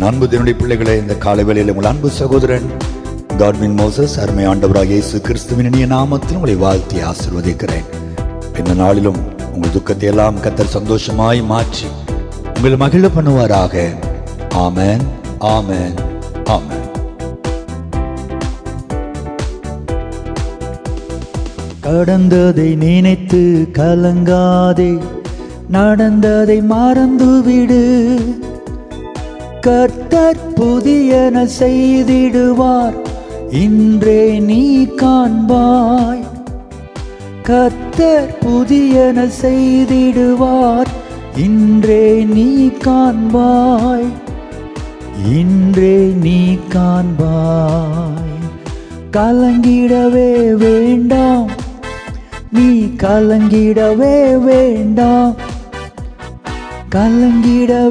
அன்பு தேவனுடைய பிள்ளைகளே, இந்த காலை வேளையில் உங்கள் அன்பு சகோதரன் காட்வின் மோசஸ் அருமை ஆண்டவராக இயேசு கிறிஸ்துவின் இனிய நாமத்தில் உங்களை வாழ்த்தி ஆசீர்வதிக்கிறேன். இந்த நாளிலும் உங்கள் துக்கத்தை எல்லாம் கர்த்தர் சந்தோஷமாய் மாற்றி உங்களை மகிழ பண்ணுவாராக. ஆமென், ஆமென், ஆமென். கடந்ததை நினைத்து கலங்காதே, நடந்ததை மறந்துவிடு. கர்த்தர் புதியன செய்திடுவார், இன்றே நீ காண்பாய். கர்த்தர் புதியன செய்திடுவார், இன்றே நீ காண்பாய். இன்றே நீ காண்பாய். கலங்கிடவே வேண்டாம், நீ கலங்கிடவே வேண்டாம், கலங்கிடவே